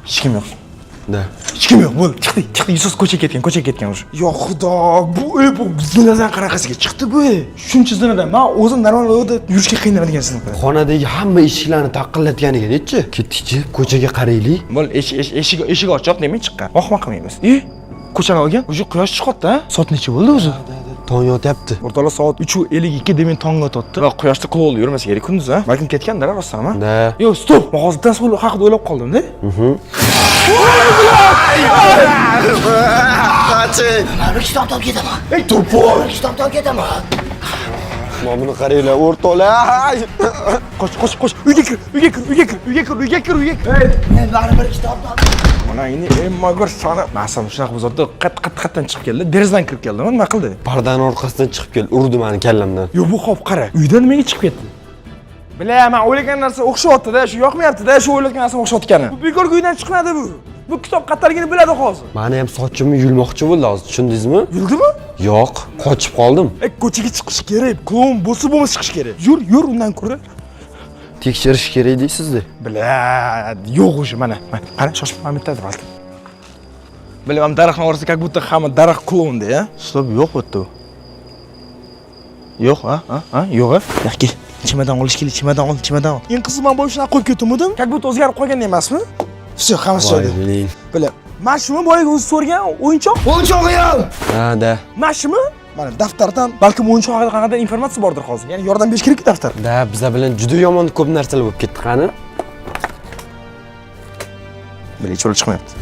Speaker 2: Hech kim yo'q.
Speaker 4: Da.
Speaker 2: Hech kim yo'q, bo'ldi. Chiqdi. Yusuf ko'chaga ketgan o'sha. Yo xudo, bu zinadan qaraqasiga chiqdi bu. Shuncha zinadan men o'zim normal yo'lda yurishga qiynaladigan sizni.
Speaker 4: Xonadagi hamma eshiklarni taqillatganiga nechi? Ketdik-chi, ko'chaga qaraylik.
Speaker 2: Bo'l, eshik ochiq demay chiqqan. Vahma qilmaymiz. Ko'chani olgan, o'sha quyosh chiqyapti, ha? Soat necha bo'ldi o'zi?
Speaker 4: Tong yotyapti.
Speaker 2: O'rtalar soat 3:52 demay tong yotyapti. Va quyoshda qulolda yurmasa kerak kunduz, ha? Balkim ketgandir, rostdanmi?
Speaker 4: Da.
Speaker 2: Yo'q, stop. Men hozirdan so'l haqida o'ylab qoldim-da.
Speaker 4: Qachi.
Speaker 5: Ben bir kitap ketaman.
Speaker 2: Ey, to'pol.
Speaker 5: Bir kitap ketaman.
Speaker 4: Mana buni qaranglar, o'rtoqlar.
Speaker 2: Qoch. Uyga kir.
Speaker 5: Men baribir kitobni oldim.
Speaker 2: Mana endi emmagor soni. Masam shunaqa bozorda qat-qatdan chiqib keldi. Derazadan kirib keldi. Nima qildi?
Speaker 4: Pardani orqasidan chiqib kel, urdi meni kallamdan.
Speaker 2: Yo bu hop qara. Uydan nimaga chiqib ketdi? Bilaman, o'ylagan narsa o'xshyapti-da, shu yoqmayapti-da, shu o'ylagan narsa o'xshyotgani. Bu bekorga uydan chiqmadi bu. Bu kitob qatorligini biladi hozir.
Speaker 4: Meni ham sochimni yulmoqchi bo'ldi hozir, tushundingizmi?
Speaker 2: Yuldimi?
Speaker 4: Yo'q, qochib qoldim.
Speaker 2: Ko'chaga chiqish kerak. Klon bo'lsa chiqish kerak. Yur undan ko'ra.
Speaker 4: Tekshirish kerak deysiz-da.
Speaker 2: Biladi, yo'q o'sha mana. Qara, shoshib qolmaydi balki. Bilaman, daraxtning orasida как будто hamma daraxt klonda, ya. Stop, yo'q bu yerda. Yo'q, ha? Yo'q. Yo'q. Chimadan olish kerak, chimadan. Eng qizi men boya shuna qo'yib ketdim. Как будто o'zgarib qolgan emasmi? Всё, hammasi joyida. Bila, mana shuni boyaga o'zi so'rgan o'yinchoq.
Speaker 5: O'yinchog'im.
Speaker 4: Ha-da.
Speaker 2: Mana shumi? Mana daftardan balkim o'yinchoq haqida qanaqadir informatsiya bordir hozir. Ya'ni yordam berish kerak daftar.
Speaker 4: Da, bizlar bilan juda yomon ko'p narsalar bo'lib ketdi, qani?
Speaker 2: Bila, hech yo'l chiqmayapti.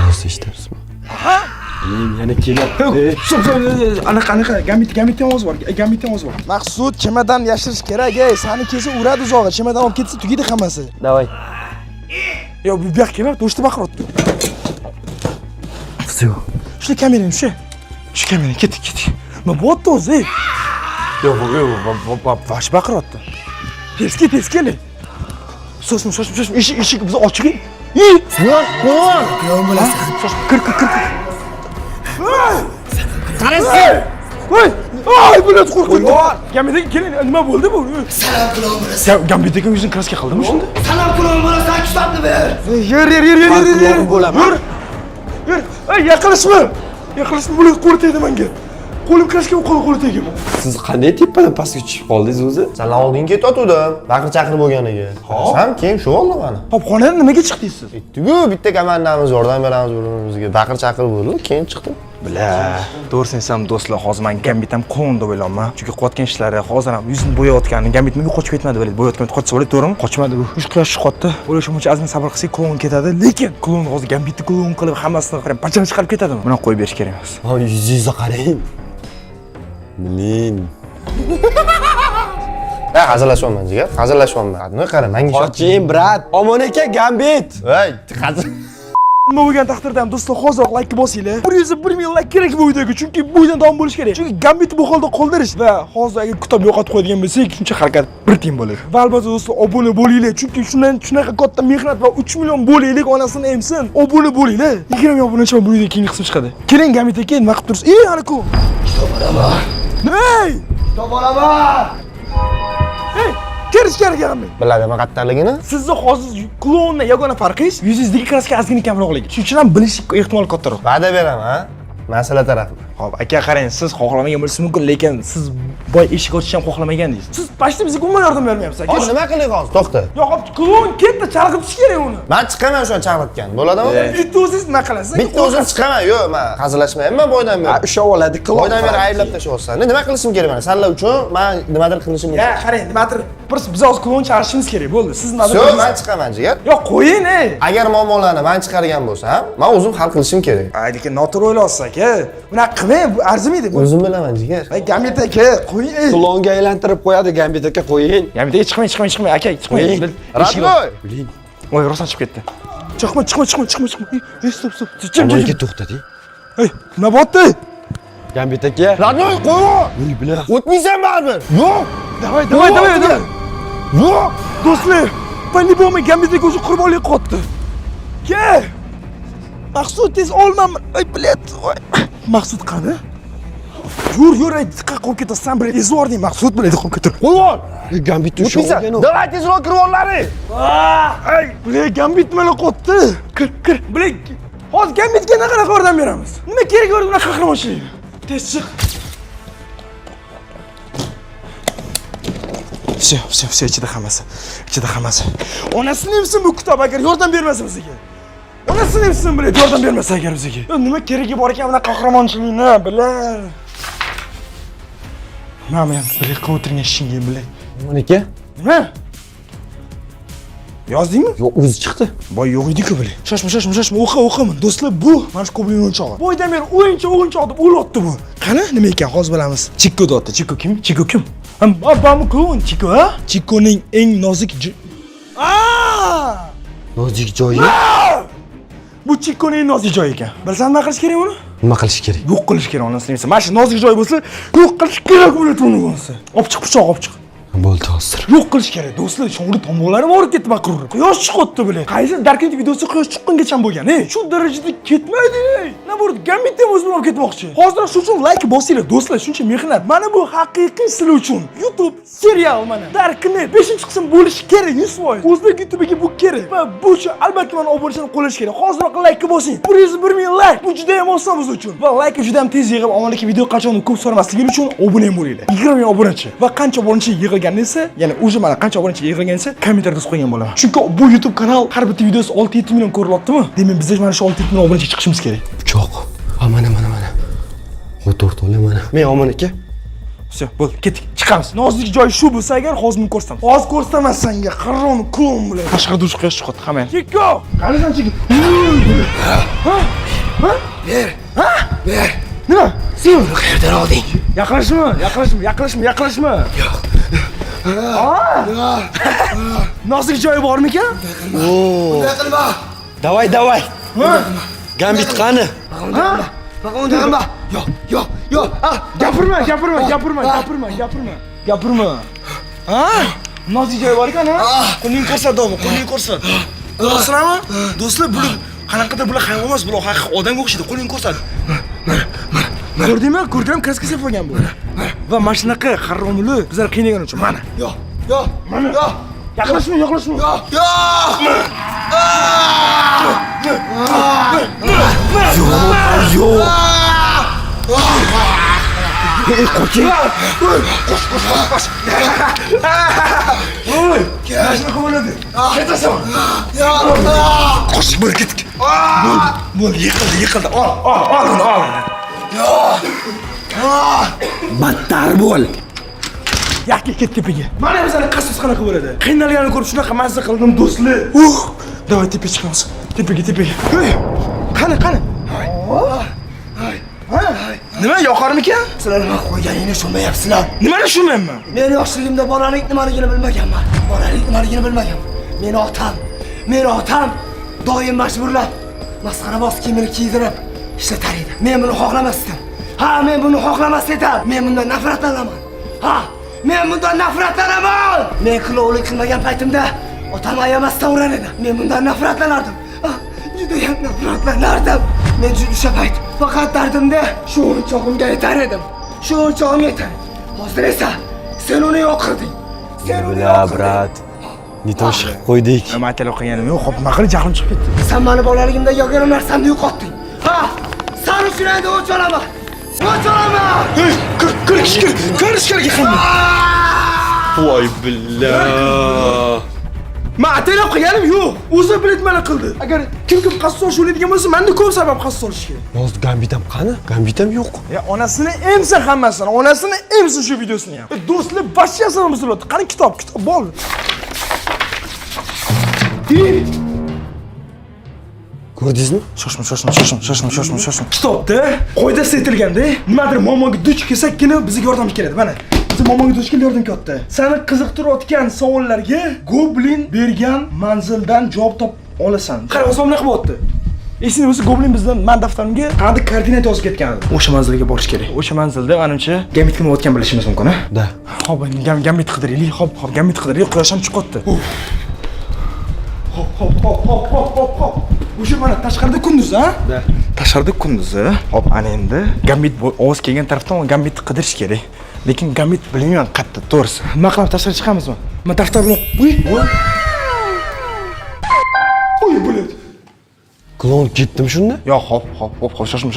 Speaker 4: Nasıl ishtabsizmi?
Speaker 2: Aha!
Speaker 4: Yana kelyapti.
Speaker 2: Anaqa, Gambitdan ovoz bor. Maqsud chimadan yashirish kerak, sani kelsa uradi uzog'i. Chimadan olib ketsa tugaydi hammasi.
Speaker 4: Davay.
Speaker 2: Yo, bu yoqqa kelmayapti, o'shda baqiryapti.
Speaker 4: Всё.
Speaker 2: Shu kamerani, shu kamerani ketdik. Nima bo'pti o'zi? Yo'q, vash baqiryapti. Tez kel. Shoshma, eshik biz ochiq.
Speaker 5: Klon bo'lasan.
Speaker 2: Kir. Voy! Ay, bular qo'rqib. Gambitga keling, nima bo'ldi bu?
Speaker 5: Salom klon bo'lasan.
Speaker 2: Gambitga yuzini kraska qildimi shunda?
Speaker 5: Salom klon bo'lasan, kitobni ber.
Speaker 2: Yur. Bo'laman. Yur. Ey, yaqinlashma. Bular qo'li tegdi menga. Qo'lim kraska qo'li tegdi.
Speaker 4: Siz qanday tepadan pastga tushib qoldingiz o'zi?
Speaker 3: Sanlar oldin ketotgandim. Baqir chaqir bo'lganiga. Ham keyin shu oldi mana.
Speaker 2: Hop, xonadan nimaga chiqdingiz siz?
Speaker 3: Aytdiku, bitta komandamiz yordam beramiz bir-birimizga. Baqir chaqir bo'ldi, keyin chiqdim.
Speaker 2: Bila, to'g'risini aytsam do'stlar, hozir men Gambit ham klon deb o'ylayman. Chunki qilayotgan ishlari hozir ham yuzini bo'yayotgani, Gambit menga qochib ketmadi, biladi. Bo'yayotgan qochsa bo'ladi, to'g'rimi? Qochmadi bu. Uch quyosh chiqyapti. O'ylashimcha azmi sabr qilsak klon ketadi, lekin klon hozir Gambitni klon qilib hammasini qarab bachani chiqarib ketadimi? Buni qo'yib berish kerak emas.
Speaker 4: Ha, yuzingizni qarang. Blin.
Speaker 3: Hazırlaşmayman jigar, hazırlaşmayman. Nima qara, menga
Speaker 4: Qoching, brat. Omon aka, Gambit.
Speaker 3: Voy, hazır.
Speaker 2: Nima bo'lgan taqdirda ham do'stlar, hozir like bosinglar. 100 like kerak bu videoga, chunki bu videodan davom bo'lish kerak. Chunki Gambitni bu holda qoldirish va hozir agar kitob yo'qotib qo'yadigan bo'lsak, shuncha harakat bir tiyin bo'ladi. Va albatta do'stlar, obuna bo'linglar, chunki shunaqa katta mehnat va 3 million bo'laylik onasini emsin. Obuna bo'linglar. 20 million obunachi bu videoda keyingi qism chiqadi. Keling Gambit aka, nima qilib tursiz? Ana ku.
Speaker 5: Kitob olaman.
Speaker 2: Hey!
Speaker 5: Kitob olaman.
Speaker 2: Hey! Kirish kerak Gambit.
Speaker 3: Biladimi qattarligini?
Speaker 2: Sizni hozir klondan yagona farqingiz yuzingizdagi kraska ozgina kamroqligi. Shuning uchun ham bilish ehtimoli kattaroq.
Speaker 3: Va'da beraman, ha? Masala tarafida.
Speaker 2: Hop, aka qarang, siz xohlamagan bo'lishingiz mumkin, lekin siz boy eshik ochishni ham xohlamagandingiz. Siz pashta bizga umuman yordam bermayapsiz, aka.
Speaker 3: Hozir nima qiling hozir? To'xta.
Speaker 2: Yo'q, hop, klon ketdi, chalg'itish kerak uni.
Speaker 3: Men chiqaman o'shani chaqirtgan. Bo'ladimi?
Speaker 2: Bitta o'zingiz nima qilasiz?
Speaker 3: Bitta o'zim chiqaman. Yo'q, men hazırlaşmayman boydan beri.
Speaker 4: O'sha oladi, klon.
Speaker 3: Boydan beri ayblab tashlayapsan. Nima qilishim kerak mana? Senlar uchun men nimadir qilishim
Speaker 2: Ya,
Speaker 3: kerak.
Speaker 2: qarang, nimadir biz hozir klon chaqirishimiz kerak bo'ldi. Siz nima
Speaker 3: Yo'q, men chiqaman jigar.
Speaker 2: Yo'q, qo'ying, ey.
Speaker 3: Agar muammolarni men chiqargan bo'lsam, men o'zim hal qilishim kerak.
Speaker 2: Ay, lekin noto'g'ri o'ylayapsiz, aka. Bunaqa qilmang, bu arzimaydi bu.
Speaker 3: O'zim bilaman jigar.
Speaker 2: Ay, Gambit aka, qo'ying, ey.
Speaker 4: Klonga aylantirib qo'yadi, Gambit aka, qo'ying.
Speaker 2: Gambit aka, chiqmang, aka, chiqmang.
Speaker 3: Radnoy!
Speaker 4: Blin.
Speaker 2: Voy, rostdan chiqib ketdi. Chiqma. Ey, stop.
Speaker 4: Omon aka, to'xtating.
Speaker 2: Ey, nima bo'pti?
Speaker 4: Gambit aka.
Speaker 3: Radnoy, qo'y!
Speaker 4: Voy, bilan.
Speaker 3: O'tmaysan baribir. Yo'q!
Speaker 2: Davay.
Speaker 3: Yo'q!
Speaker 2: Do'stlar, по-любому Gambit aka o'zi qurbonlik qotdi. Ke! Maqsud tez olmam. Ay, bilet. Maqsud qani? Yur, ay, diqqat qilib ketasan, bir ezording Maqsud bilan qilib ketir.
Speaker 3: Qo'yvor!
Speaker 4: Gambit o'sha
Speaker 3: O'tmaysan.
Speaker 4: olgan.
Speaker 3: Davay tezroq kirib ollaring.
Speaker 2: Ay, bilet Gambit bilan qotdi. Kir. Bilet. Hozir Gambitga qanaqa yordam beramiz? Nima kerak bor bunaqa qahramonchilik? Tez chiq. Все, ichida hammasi. Onasini emsin bu kitob agar yordam bermasa bizga. Onasini emsin bilet yordam bermasa agar bizga. Nima keragi bor ekan bunaqa qahramonchilikni, bilan. Mana men bilet qilib o'tirgan ishingga bilet.
Speaker 4: Omon aka.
Speaker 2: Nima? Yozdingmi?
Speaker 4: Yo'q, o'zi chiqdi.
Speaker 2: Boy yo'q edi-ku bile. Shoshma, o'qi. Do'stlar, bu mana shu Goblin o'yinchog'i. Boydan beri o'yinchoq deb o'ylayapti bu. Qani, nima ekan? Hozir bilamiz. Chikko deyapti. Chikko kim? Bami klon Chikko, ha? Chikkoning eng nozik
Speaker 4: Nozik joyi.
Speaker 2: Bu Chikkoning eng nozik joyi ekan. Bilsan nima qilish kerak uni?
Speaker 4: Nima qilish kerak?
Speaker 2: Yo'q qilish kerak, onasini bilsa. Mana shu nozik joyi bo'lsa, yo'q qilish kerak bo'ladi uni bo'lsa. Olib chiq pichoq, olib chiq.
Speaker 4: Bo'ldi hozir.
Speaker 2: Yo'q qilish kerak. Do'stlar, sho'ng'ri tomonlarim og'rib ketdi baqirib. Quyosh chiqyapti bile. Qaysi Darknet videosi quyosh chiqqangacha bo'lgan, Shu darajada ketmaydi, Nabordi, Gambit ham o'z bilan olib ketmoqchi. Hozir shu uchun like bosinglar, do'stlar, shuncha mehnat. Mana bu haqiqiy sizlar uchun. YouTube serial mana. Darknet 5-qism bo'lishi kerak 100%. O'zbek YouTube'ga bu kerak. Va bu uchun albatta mana obunachini qo'llash kerak. Hozir like bosing. 101,000 like. Bu juda ham oson biz uchun. Va like juda ham tez yig'ib, omonlikka video qachon ko'p so'ramasligini uchun obuna ham bo'linglar. 20,000 obunachi va qancha obunachi yig'ilgan esa, ya'ni o'zi mana qancha obunachi yig'ilgan esa, kommentariyada yozib qo'ygan bo'laman. Chunki bu YouTube kanal har bitta videosi 6-7 million ko'rilyaptimi? Demak, biz mana shu 6-7 million obunachi chiqishimiz kerak.
Speaker 4: Pichoq. Mana. O'tirtole mana. Men omon aka.
Speaker 2: Все, bo'ldi, ketdik. Chiqamiz. Nozik joy shu bo'lsa agar hozir men ko'rsam. Hozir ko'rsaman senga. Qarron klon bilan. Tashqarida dush quyosh chiqadi hamma. Chikko! Qanisan Chikko? Ha?
Speaker 5: Ber. Ber.
Speaker 2: Nima?
Speaker 5: Sen uni qayerdan olding?
Speaker 2: Yaqinlashma. Yo'q. Nozik joyi bormikan?
Speaker 5: Bunday qilma.
Speaker 4: Давай. Gambit qani?
Speaker 5: Baqa unday qilma. Yo'q.
Speaker 2: Gapirma. Ha? Nozik joyi bor ekan, ha? Qo'lingni ko'rsat, qo'lingni ko'rsat. Ko'rasizlarmi? Do'stlar, bular qanaqadir bular hayvon emas, bular haqiqiy odamga o'xshaydi. Qo'lingni ko'rsat. Ko'rdingmi? Ko'rdim, kraska bo'lgan bu. Va mana shunaqa qarromuli bizlar qiynagan uchun mana.
Speaker 5: Yo'q.
Speaker 2: Yaqinlashma.
Speaker 5: Yo'q.
Speaker 2: Qo'y. Mashina qo'yiladi. Ketasan. Qo'shib bo'l ketdik. Bo'l, yiqildi. Ol uni. Battar bo'l. Yakka ket tepaga. Mana bizning qasos qanaqa bo'ladi? Qiynalganini ko'rib shunaqa mazza qildim do'stlar. Davay tepaga chiqamiz. Tepaga. Qani. Nima yoqarmikan?
Speaker 5: Sizlar nima qo'yganingni tushunmayapsizlar.
Speaker 2: Nimani tushunmayapman?
Speaker 5: Men yoshligimda bolalik nimaligini bilmaganman. Meni otam doim majburlab masxaraboz kiyimini kiydirib ishlatar edi. Men buni xohlamasdim. Men buni xohlamas edim. Men bundan nafratlanaman. Men qilovlik qilmagan paytimda otam ayamasdan urar edi. Men bundan nafratlanardim. Juda ham nafratlanardim. Men o'sha payt faqat dardimda shu o'yinchog'imga yetar edim. Hozir esa sen uni yo'q qilding.
Speaker 4: Brat. Nitosh qo'ydik.
Speaker 2: Nima aytib qo'yganim yo'q, nima qilib jahlim chiqib ketdi.
Speaker 5: Sen meni bolaligimda yog'on narsamni yo'qotding. Sen uchun endi o'ch olaman.
Speaker 2: Ko'rish kerak hamma.
Speaker 4: Voy billah.
Speaker 2: Men aytib qo'yganim yo'q. O'zi biletmani qildi. Agar kim qassosh o'ladigan bo'lsa, menda ko'p sabab qassosh olish kerak.
Speaker 4: Hozir Gambit ham qani? Gambit ham yo'q.
Speaker 2: Onasini emsa hammasini, onasini emsa shu videosini ham. Do'stlar, bashchasini buziladi. Qani kitob bol.
Speaker 4: Ko'rdingizmi?
Speaker 2: Shoshma. Kitobda qo'yda setilganda, nimadir momoga duch kelsakkina bizga yordam keladi. Mana, biz momoga duch kelib yordam katta. Seni qiziqtirayotgan savollarga Goblin bergan manzildan javob top olasan. Qara, o'zim nima qilyapti? Esingda bo'lsa, Goblin bizdan men daftarimga qanday koordinat yozib ketgan edi. O'sha manzilga borish kerak. O'sha manzilda menimcha Gambit kim o'tgan bilishimiz mumkin, ha?
Speaker 4: Da.
Speaker 2: Xo'p, Gambit qidiraylik. Xo'p, Gambit qidiraylik. Quyosh ham chiqyapti. Hop. O'sha mana tashqarida kunduz, ha?
Speaker 4: Da.
Speaker 2: Tashqarida kunduz. Hop, ana endi Gambit ovoz kelgan tarafdan Gambitni qidirish kerak. Lekin Gambit bilmayman qayerda, to'g'risi. Nima qilib tashqariga chiqamizmi? Men daftar bilan Qo'y bo'ladi.
Speaker 4: Klon ketdim shunda?
Speaker 2: Yo'q, hop, shoshma.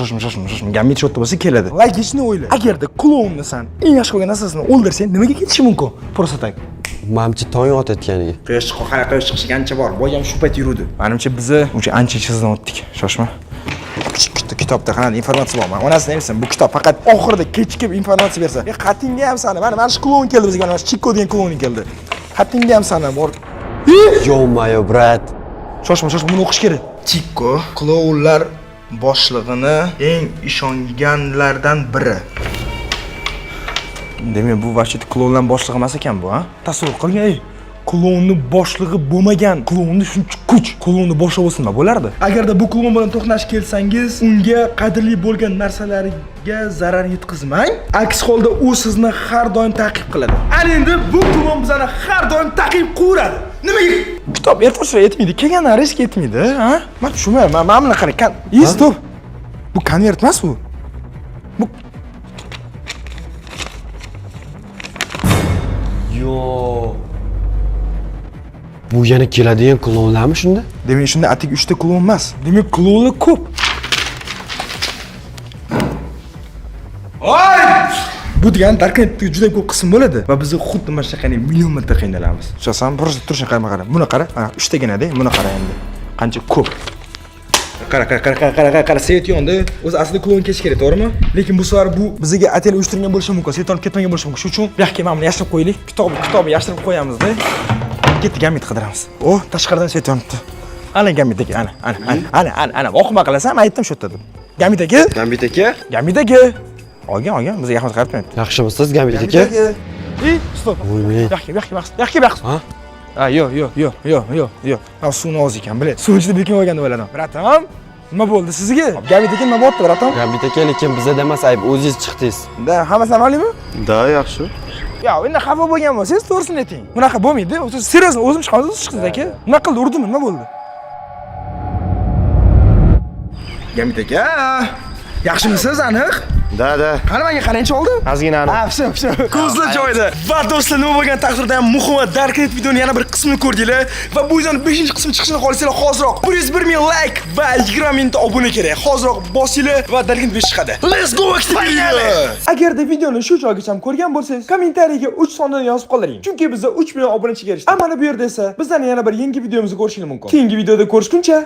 Speaker 2: Gambit shotda bo'lsa keladi. Logikni o'yla. Agarda klonni san eng yaxshi ko'rgan narsasini o'ldirsang, nimaga ketishi mumkin? Просто так.
Speaker 4: Menimcha tong otayotganiga.
Speaker 2: Quyosh chiqishi ancha bor. Boy ham shu payt yurdi. Menimcha biz uncha ancha chizdan o'tdik. Shoshma. Kitobda qanaqa informatsiya bor? Onasini emsan, bu kitob faqat oxirida kechikib informatsiya bersa. Xatingga ham sani, mana shu klon keldi bizga, mana shu Chikko degan klon keldi. Xatingga ham sani bor.
Speaker 4: Yo-mayo, brat.
Speaker 2: Shoshma, buni o'qish kerak. Chikko Klounlar boshlig'ini eng ishonganlardan biri. Demak, bu vaqt klounlar boshlig'i emas ekan bu, ha? Tasavvur qilgan, klounni boshlig'i bo'lmagan, klounni shuncha kuch, klounni boshlig'i bo'lsa nima bo'lardi? Agarda bu kloun bilan to'qnash kelsangiz, unga qadrli bo'lgan narsalarga zarar yetkazmang. Aks holda u sizni har doim ta'qib qiladi. Ana endi bu kloun bizani har doim ta'qib qiladi. Nimaga? Kitob ertasiga yetmaydi, kelgandan risk yetmaydi, ha? Men tushunmayman. Men buni qarang. Stop. Bu konvert emas bu. Bu
Speaker 4: Yo. Bu yana keladigan klonlarmi shunda?
Speaker 2: demak shunda atik 3 ta klon emas. Demak klonlar ko'p. Oy! Bu degani darknetda juda ko'p qism bo'ladi va biz xuddi mana shunaqangi million marta qiynalamiz. Tushunasan? Bir turishni qara. Buni qara. Mana 3 taginada, buni qara endi. Qancha ko'p. Qara, svet yondi. O'zi aslida klon kelish kerak, to'g'rimi? Lekin bu safar bu bizga atel uyushtirgan bo'lishi mumkin. Svet olib ketmagan bo'lishi mumkin. Shuning uchun bu yoqqa mana buni yashirib qo'yaylik. Kitobni yashirib qo'yamiz-da. Ketdi gamit qidiramiz. Oh, tashqaridan svet yonibdi. Ana gamit aka, ana. O'qima qilasan, men aytdim shu yerda deb. Gamit aka? Gamit aka. Olgan, bizga yaxmat qaratmayapti.
Speaker 4: Yaxshimisiz, Gambit aka?
Speaker 2: Stop.
Speaker 4: Voy,
Speaker 2: Yoqqa baqs.
Speaker 4: Ha?
Speaker 2: Yo'q. Ha, suvni oz ekan, bilasiz. Suv ichida bekin olganda bo'ladi. Bratam, nima bo'ldi sizga? Gamit aka nima bo'pti, bratam?
Speaker 4: Gambit aka, lekin bizda emas, ayb o'zingiz chiqdingiz.
Speaker 2: Da, hammasi amaliymi?
Speaker 3: Da, yaxshi.
Speaker 2: Yo, endi xafa bo'lgan bo'lsangiz, to'g'risini ayting. Bunaqa bo'lmaydi. Seriyozno o'zim chiqamiz, chiqsiz aka. Nima qildi, urdimi, nima bo'ldi? Gamit aka, yaxshimisiz, aniq?
Speaker 3: Da.
Speaker 2: Qani menga qarangchi oldi?
Speaker 3: Ozginani.
Speaker 2: Ha, shu. Ko'zlar joyida. Va do'stlar, nima bo'lgan taqdirda ham muhim va Darknet videoning yana bir qismini ko'rdinglar va bu videoning 5-qismi chiqishini xohlasanglar hoziroq 101 ming like va 20 mingta obuna kerak. Hoziroq bosinglar va Darknet 5 chiqadi. Let's go aktivlari. Agarda videoni shu joygacha ko'rgan bo'lsangiz, kommentariyaga 3 sondan yozib qoldiring. Chunki bizda 3 million obunachiga erishdik. Mana bu yerda esa bizdan yana bir yangi videomizni ko'rishingiz mumkin. Keyingi videoda ko'rishguncha